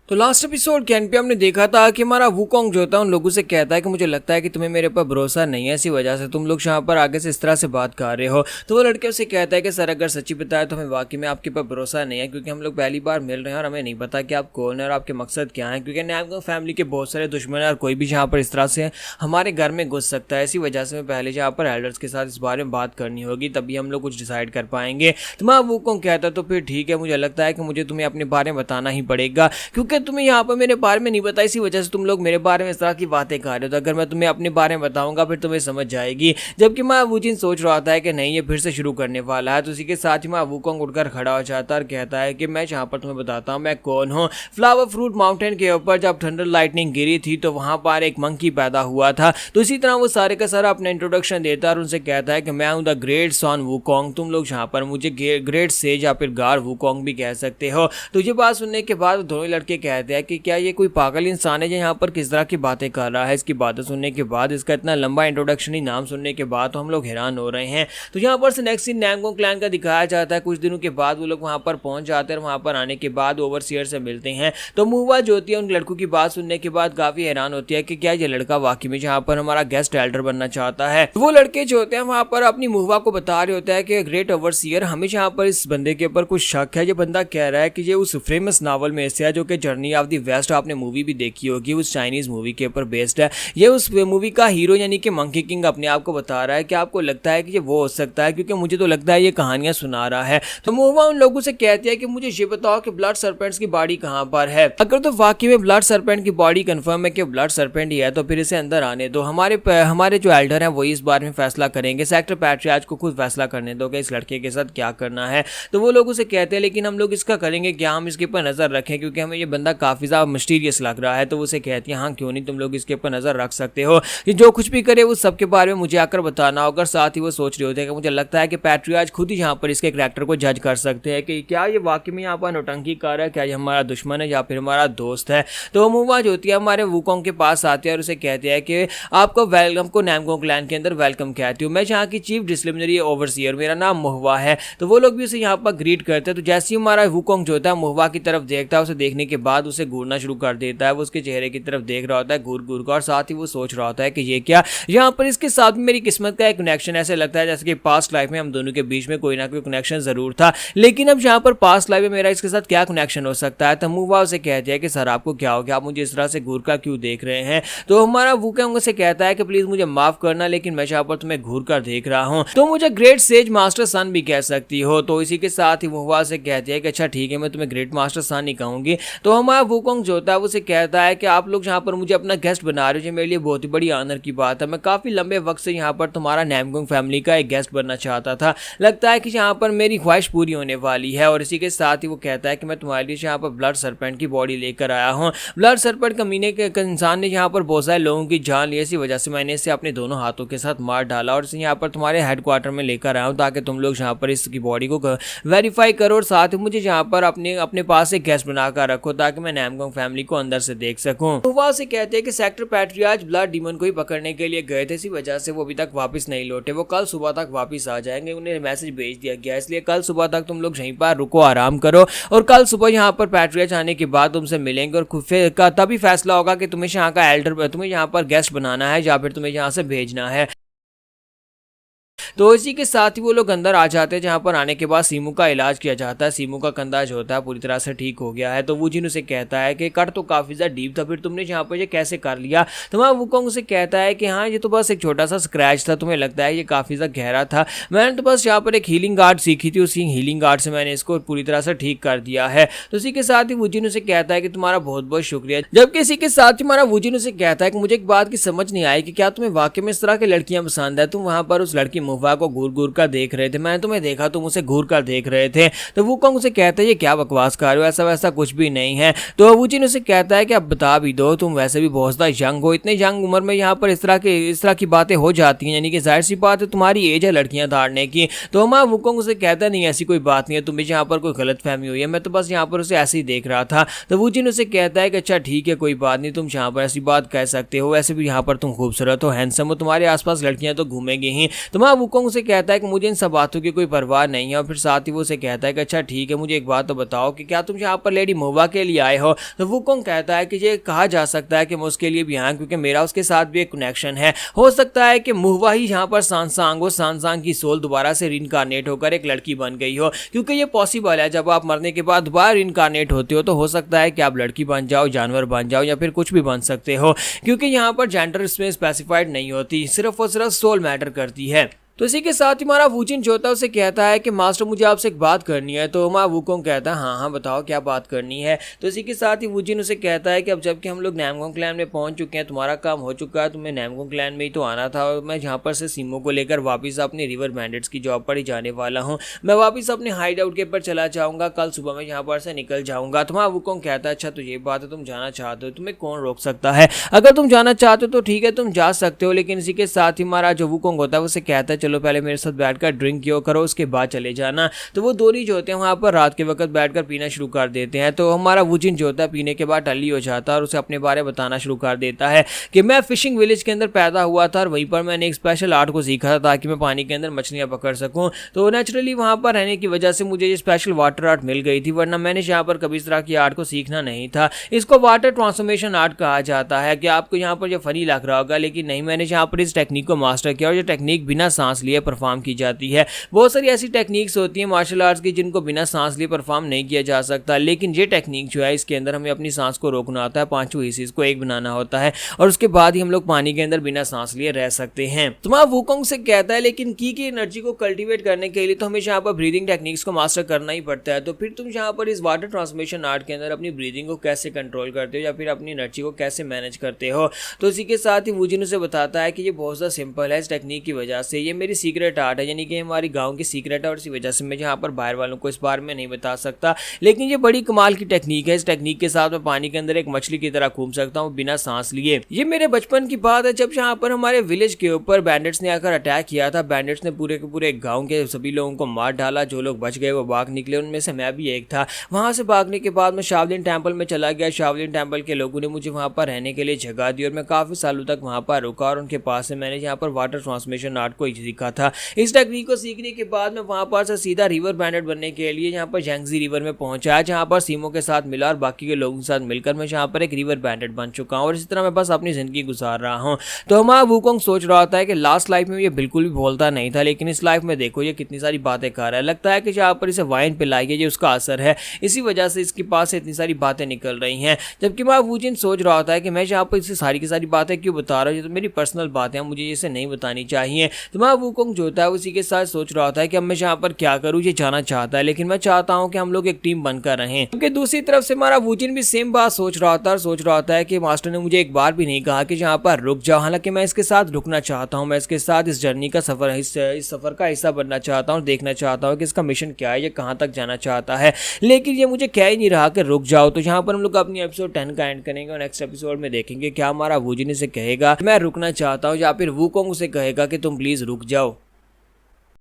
तो last episode के and पे हमने देखा था कि हमारा वुकोंग जो था उन लोगों से कहता है कि मुझे लगता है कि तुम्हें मेरे पर भरोसा नहीं है, इसी वजह से तुम लोग यहाँ पर आगे से इस तरह से बात कर रहे हो। तो वो लड़के उसे कहता है कि सर अगर सच्ची बताया तो हमें वाकई में आपके पर भरोसा नहीं है, क्योंकि हम लोग पहली बार मिल रहे हैं और हमें नहीं पता कि आप कौन है और आपके मकसद क्या है, क्योंकि नामकोंग फैमिली के बहुत सारे दुश्मन है और कोई भी यहाँ पर इस तरह से हमारे घर में घुस सकता है। इसी वजह से हमें पहले यहाँ पर एल्डर्स के साथ इस बारे में बात करनी होगी, तभी हम लोग कुछ डिसाइड कर पाएंगे। तो मैं वुकोंग कहता तो फिर ठीक है, मुझे लगता है कि मुझे तुम्हें अपने बारे में बताना ही पड़ेगा, क्योंकि तुम्हें यहाँ पर मेरे बारे में नहीं पता, इसी वजह से तुम लोग मेरे बारे में इस तरह की बातें कर रहे हो। तो अगर मैं तुम्हें अपने बारे में बताऊंगा फिर तुम्हें समझ जाएगी। जबकि मैं वुजिन सोच रहा था कि नहीं ये फिर से शुरू करने वाला है, तो उसी के साथ ही मैं वुकोंग उठकर खड़ा हो जाता और कहता है कि मैं यहाँ पर तुम्हें बताता हूँ मैं कौन हूँ। फ्लावर फ्रूट माउंटेन के ऊपर जब थंडर लाइटनिंग गिरी थी तो वहां पर एक मंकी पैदा हुआ था। तो इसी तरह वो सारे का सारा अपना इंट्रोडक्शन देता है और उनसे कहता है कि मैं हूँ द ग्रेट सन वुकोंग, तुम लोग यहाँ पर मुझे ग्रेट सेज या फिर गार वुकोंग भी कह सकते हो। तो ये बात सुनने के बाद दोनों लड़के कहते हैं कि क्या ये कोई पागल इंसान है जो यहाँ पर किस तरह की बातें कर रहा है। इसकी बातें सुनने के बाद, इसका इतना लंबा इंट्रोडक्शन ही नाम सुनने के बाद तो हम लोग हैरान हो रहे हैं। तो यहाँ पर से नेक्स्ट सीन नामकोंग क्लैन का दिखाया जाता है। कुछ दिनों के बाद वो लोग वहाँ पर पहुंच जाते हैं और वहाँ पर आने के बाद ओवरसीयर से मिलते हैं। तो मुवा जो होती है उन लड़कों की बात सुनने के बाद काफी हैरान होती है कि क्या ये लड़का वाकई में यहाँ पर हमारा गेस्ट एल्डर बनना चाहता है। तो वो लड़के जो होते हैं वहाँ पर अपनी मुवा को बता रहे होता है कि ग्रेट ओवरसीयर हमें यहाँ पर इस बंदे के ऊपर कुछ शक है। ये बंदा कह रहा है कि ये उस फेमस नावल में से है जो कि जर्नी ऑफ द वेस्ट, आपने मूवी भी देखी होगी, उस चाइनीज मूवी के ऊपर बेस्ड है। ये उस मूवी का हीरो यानी कि मंकी किंग अपने आप को बता रहा है कि आपको लगता है कि ये वो हो सकता है, क्योंकि मुझे तो लगता है ये कहानियां सुना रहा है। तो मुवा उन लोगों से कहती है कि मुझे ये बताओ कि ब्लड सर्पेंट्स की बॉडी कहाँ पर है। अगर तो वाकई में ब्लड सर्पेंट की बॉडी कंफर्म है कि ब्लड सर्पेंट ही है तो फिर इसे अंदर आने दो। हमारे जो एल्डर हैं वही इस बारे में फैसला करेंगे। सेक्टर पैट्रियार्च को खुद फैसला करने दो कि इस लड़के के साथ क्या करना है। तो वो लोग उसे कहते हैं लेकिन हम लोग इसका करेंगे क्या, हम इसके ऊपर नजर रखें, क्योंकि हमें ये बंदा काफी ज्यादा मिस्टीरियस लग रहा है। तो उसे कहती है हाँ क्यों नहीं, तुम लोग इसके ऊपर नजर रख सकते हो, कि जो कुछ भी करे वो सबके बारे में मुझे आकर बताना होगा। साथ ही वो सोच रहे होते हैं कि मुझे लगता है कि पैट्रियार्च खुद ही यहाँ पर इसके कैरेक्टर को जज कर सकते हैं कि क्या ये वाकई में यहाँ पर नौटंकी कर रहा है, क्या ये हमारा दुश्मन है या फिर हमारा दोस्त है। तो मुवा जो होती है हमारे वुकोंग के पास आती है और उसे कहते हैं कि आपको वेलकम को नामकोंग क्लैन के अंदर वेलकम कहती हूँ, मैं यहाँ की चीफ डिसिप्लिनरी ओवरसीयर, मेरा नाम मुहवा है। तो वो लोग भी उसे यहाँ पर ग्रीट करते हैं। तो जैसे ही हमारा वुकोंग जो होता है मुहवा की तरफ देखता है, उसे देखने के बाद उसे घूरना शुरू कर देता है। वो उसके चेहरे की तरफ देख रहा होता है घूर घूर कर, और साथ ही वो सोच रहा होता है कि ये क्या, यहाँ पर इसके साथ में मेरी किस्मत का एक कनेक्शन ऐसे लगता है जैसे कि पास्ट लाइफ में हम दोनों के बीच में कोई ना कोई कनेक्शन जरूर था, लेकिन अब यहाँ पर पास्ट लाइफ में मेरा इसके साथ क्या कनेक्शन हो सकता है। तो मुवा उसे कहती है कि सर आपको क्या हो गया, आप मुझे इस तरह से घूर कर क्यों देख रहे हैं। तो हमारा वुकोंग उसे कहता है कि प्लीज मुझे माफ करना, लेकिन मैं यहाँ पर तुम्हें घूर कर देख रहा हूँ, तो मुझे ग्रेट सेज मास्टर सन भी कह सकती हो। तो इसी के साथ ही मुवा से कहती है कि अच्छा ठीक है मैं तुम्हें ग्रेट मास्टर सन ही कहूंगी। तो हमारा वुकोंग जो होता है उसे कहता है कि आप लोग यहाँ पर मुझे अपना गेस्ट बना रहे हो, मेरे लिए बहुत ही बड़ी ऑनर की बात है। मैं काफी लंबे वक्त से यहाँ पर तुम्हारा नामकोंग फैमिली का एक गेस्ट बनना चाहता था, लगता है कि यहाँ पर मेरी ख्वाहिश पूरी होने वाली है। और इसी के साथ ही वो कहता है कि मैं तुम्हारे लिए यहाँ पर ब्लड सर्पेंट की बॉडी लेकर आया हूँ। ब्लड सर्पेंट कमीने के इंसान ने यहाँ पर बहुत सारे लोगों की जान ली, इसी वजह से मैंने इसे अपने दोनों हाथों के साथ मार डाला और इसे यहाँ पर तुम्हारे हेडक्वार्टर में लेकर आया हूँ, ताकि तुम लोग यहाँ पर इसकी बॉडी को वेरीफाई करो और साथ ही मुझे यहाँ पर अपने पास एक गेस्ट बनाकर रखो, ताकि मैं नामकोंग फैमिली को अंदर से देख सकूं। तो वहाँ से कहते हैं कि सेक्टर पैट्रियार्च ब्लड डीमन को ही पकड़ने के लिए गए थे, इसी वजह से वो अभी तक वापस नहीं लौटे। वो कल सुबह तक वापस आ जाएंगे, उन्हें मैसेज भेज दिया गया, इसलिए कल सुबह तक तुम लोग यहीं पर रुको, आराम करो, और कल सुबह यहाँ पर पैट्रियार्च आने के बाद तुमसे मिलेंगे और फिर तभी फैसला होगा कि तुम्हें यहाँ का एल्डर, तुम्हें यहाँ पर गेस्ट बनाना है या फिर तुम्हें यहाँ से भेजना है। तो इसी के साथ ही वो लोग अंदर आ जाते हैं, जहाँ पर आने के बाद सीमू का इलाज किया जाता है। सीमू का कंधा जो होता है पूरी तरह से ठीक हो गया है। तो वुजिन उसे कहता है कि कट तो काफी ज्यादा डीप था, फिर तुमने यहाँ पर ये कैसे कर लिया। तो वहाँ वुकोंग उसे कहता है कि हाँ ये तो बस एक छोटा सा स्क्रैच था, तुम्हें लगता है ये काफी ज्यादा गहरा था, मैंने तो बस यहाँ पर एक हीलिंग आर्ट सीखी थी, उसी हीलिंग आर्ट से मैंने इसको पूरी तरह से ठीक कर दिया है। तो इसी के साथ ही वुजिन उसे कहता है कि तुम्हारा बहुत बहुत शुक्रिया। जबकि इसी के साथ ही हमारा वुजिन उसे कहता है कि मुझे एक बात की समझ नहीं आई कि क्या तुम्हें वाकई में इस तरह की लड़कियां पसंद है। तुम वहां पर उस लड़की मुवा को घूर घूर कर देख रहे थे, मैंने तुम्हें देखा तुम उसे घूर कर देख रहे थे। तो वुकोंग उसे कहता है ये क्या बकवास कर रहे हो, ऐसा वैसा कुछ भी नहीं है। तो वुजिन उसे कहता है कि अब बता भी दो, तुम वैसे भी बहुत ज्यादा यंग हो, इतने यंग उम्र में यहाँ पर इस तरह की बातें हो जाती हैं, यानी कि जाहिर सी बात है तुम्हारी एज है लड़कियां धारने की। तो हमारा वुकोंग उसे कहता है नहीं ऐसी कोई बात नहीं है, तुम्हें यहाँ पर कोई गलत फहमी हुई है, मैं तो बस यहाँ पर उसे ऐसे ही देख रहा था। तो वुजिन उसे कहता है कि अच्छा ठीक है कोई बात नहीं, तुम यहाँ पर ऐसी बात कह सकते हो, वैसे भी यहाँ पर तुम खूबसूरत हो, हैंडसम हो, तुम्हारे आसपास लड़कियां तो घूमेंगी ही। तो वहाँ वुकोंग उसे कहता है कि मुझे इन सब बातों की कोई परवाह नहीं है, और फिर साथ ही वो उसे कहता है कि अच्छा ठीक है, मुझे एक बात तो बताओ कि क्या तुम यहाँ पर लेडी मुहवा के लिए आए हो। तो वुकोंग कहता है कि ये कहा जा सकता है कि मैं उसके लिए भी आया, क्योंकि मेरा उसके साथ भी एक कनेक्शन है। हो सकता है कि मुहवा ही यहाँ पर सांसांग हो, सांसांग की सोल दोबारा से रिनकारनेट होकर एक लड़की बन गई हो, क्योंकि ये पॉसिबल है। जब आप मरने के बाद दोबारा रिनकारनेट होते हो तो हो सकता है कि आप लड़की बन जाओ, जानवर बन जाओ, या फिर कुछ भी बन सकते हो, क्योंकि यहाँ पर जेंडर इसमें स्पेसिफाइड नहीं होती, सिर्फ और सिर्फ सोल मैटर करती है। तो इसी के साथ ही हमारा वुजिन जो होता है उसे कहता है कि मास्टर मुझे आपसे एक बात करनी है। तो हमारा वुकोंग कहता है हाँ हाँ बताओ क्या बात करनी है। तो इसी के साथ ही वुजिन उसे कहता है कि अब जबकि हम लोग नैमगोंग क्लैन में पहुंच चुके हैं, तुम्हारा काम हो चुका है, तुम्हें नैमगोंग क्लैन में ही तो आना था, और मैं जहाँ पर से सीमो को लेकर वापस अपनी रिवर बैंडिट्स की जॉब पर ही जाने वाला हूँ। मैं वापस अपने हाइड आउट के पर चला जाऊँगा, कल सुबह में यहाँ पर से निकल जाऊँगा। तुम्हारा वुकोंग कहता है अच्छा तो ये बात है, तुम जाना चाहते हो, तुम्हें कौन रोक सकता है। अगर तुम जाना चाहते हो तो ठीक है तुम जा सकते हो, लेकिन इसी के साथ ही हमारा जो वुकोंग होता है उसे कहता है चलो पहले मेरे साथ बैठकर ड्रिंक किया करो, उसके बाद चले जाना। तो वो दोनों जो होते हैं वहाँ पर रात के वक्त बैठकर पीना शुरू कर देते हैं। तो हमारा वुजिन जो होता है पीने के बाद टल्ली हो जाता है और उसे अपने बारे में बताना शुरू कर देता है कि मैं फिशिंग विलेज के अंदर पैदा हुआ था और वहीं पर मैंने एक स्पेशल आर्ट को सीखा था ताकि मैं पानी के अंदर मछलियाँ पकड़ सकूँ। तो नेचुरली वहाँ पर रहने की वजह से मुझे ये स्पेशल वाटर आर्ट मिल गई थी, वरना मैंने यहाँ पर कभी इस तरह की आर्ट को सीखना नहीं था। इसको वाटर ट्रांसफॉर्मेशन आर्ट कहा जाता है। कि आपको यहाँ पर जो फनी लग रहा होगा, लेकिन नहीं, मैंने यहाँ पर इस टेक्निक को मास्टर किया और ये टेक्निक बिना सांस लिए परफॉर्म की जाती है। बहुत सारी ऐसी टेक्निक्स होती हैं मार्शल आर्ट्स की जिनको बिना सांस लिए परफॉर्म नहीं किया जा सकता, लेकिन ये टेक्निक जो है इसके अंदर हमें अपनी सांस को रोकना होता है, पांचों हिस्से को एक बनाना होता है और उसके बाद ही हम लोग पानी के अंदर बिना सांस लिए रह सकते हैं। तुम्हारा वुकोंग से कहता है लेकिन की एनर्जी को कल्टीवेट करने के लिए तो हमें यहाँ पर ब्रीदिंग टेक्निक्स को मास्टर करना ही पड़ता है। तो फिर तुम यहाँ पर इस वाटर ट्रांसफॉर्मेशन आर्ट के अंदर अपनी ब्रीदिंग को कैसे कंट्रोल करते हो या फिर अपनी एनर्जी को कैसे मैनेज करते हो। तो इसी के साथ ही वुजिन उसे बताता है कि ये बहुत ज़्यादा सिंपल है, इस टेक्निक की वजह से ये मेरी सीक्रेट आर्ट है, यानी कि हमारी गाँव की सीक्रेट है और इसी वजह से मैं यहाँ पर बाहर वालों को इस बारे में नहीं बता सकता। लेकिन ये बड़ी कमाल की टेक्निक है, इस टेक्निक के साथ मैं पानी के अंदर एक मछली की तरह घूम सकता हूँ बिना सांस लिए। ये मेरे बचपन की बात है जब यहाँ पर हमारे विलेज के ऊपर बैंडिट्स ने आकर अटैक किया था। बैंडिट्स ने पूरे के पूरे गाँव के सभी लोगों को मार डाला, जो लोग बच गए वो भाग निकले, उनमें से मैं भी एक था। वहाँ से भागने के बाद मैं शाओलिन टेम्पल में चला गया। शाओलिन टेम्पल के लोगों ने मुझे वहाँ पर रहने के लिए जगह दी और मैं काफ़ी सालों तक वहाँ पर रुका और उनके पास से मैंने यहाँ पर वाटर ट्रांसफॉर्मेशन आर्ट को सीखा था। इस टेक्निक को सीखने के बाद मैं वहाँ पर से सीधा रिवर बैंडेट बनने के लिए यहाँ पर यांगजी रिवर में पहुंचा, जहाँ पर सीमो के साथ मिला और बाकी के लोगों के साथ मिलकर मैं यहाँ पर एक रिवर बैंडेट बन चुका हूँ और इसी तरह मैं बस अपनी जिंदगी गुजार रहा हूँ। तो हमारा वुकोंग सोच रहा होता है कि लास्ट लाइफ में ये बिल्कुल भी बोलता नहीं था, लेकिन इस लाइफ में देखो ये कितनी सारी बातें कर रहा है। लगता है कि जहाँ पर इसे वाइन पिलाई है ये उसका असर है, इसी वजह से इसके पास से इतनी सारी बातें निकल रही हैं। जबकि हमारा वुजिन सोच रहा होता है कि मैं यहाँ पर इसे सारी की सारी बातें क्यों बता रहा हूँ, ये तो मेरी पर्सनल बातें हैं, मुझे इसे नहीं बतानी चाहिए। तो हमारा वुकोंग जो होता है उसी के साथ सोच रहा होता है कि अब मैं यहाँ पर क्या करूँ, ये जाना चाहता है, लेकिन मैं चाहता हूं कि हम लोग एक टीम बनकर रहें। क्योंकि दूसरी तरफ से हमारा वुजिन भी सेम बात सोच रहा था और सोच रहा है कि मास्टर ने मुझे एक बार भी नहीं कहा कि यहाँ पर रुक जाओ। हालांकि मैं इसके साथ रुकना चाहता हूँ, मैं इसके साथ इस जर्नी का सफर इस सफर का हिस्सा बनना चाहता हूँ, देखना चाहता हूँ कि इसका मिशन क्या है, ये कहाँ तक जाना चाहता है, लेकिन ये मुझे कह ही नहीं रहा कि रुक जाओ। तो यहाँ पर हम लोग अपनी एपिसोड 10 का एंड करेंगे और नेक्स्ट एपिसोड में देखेंगे क्या हमारा वुजिन इसे कहेगा मैं रुकना चाहता हूँ या फिर वुकोंग उसे कहेगा कि तुम प्लीज रुक जाओ।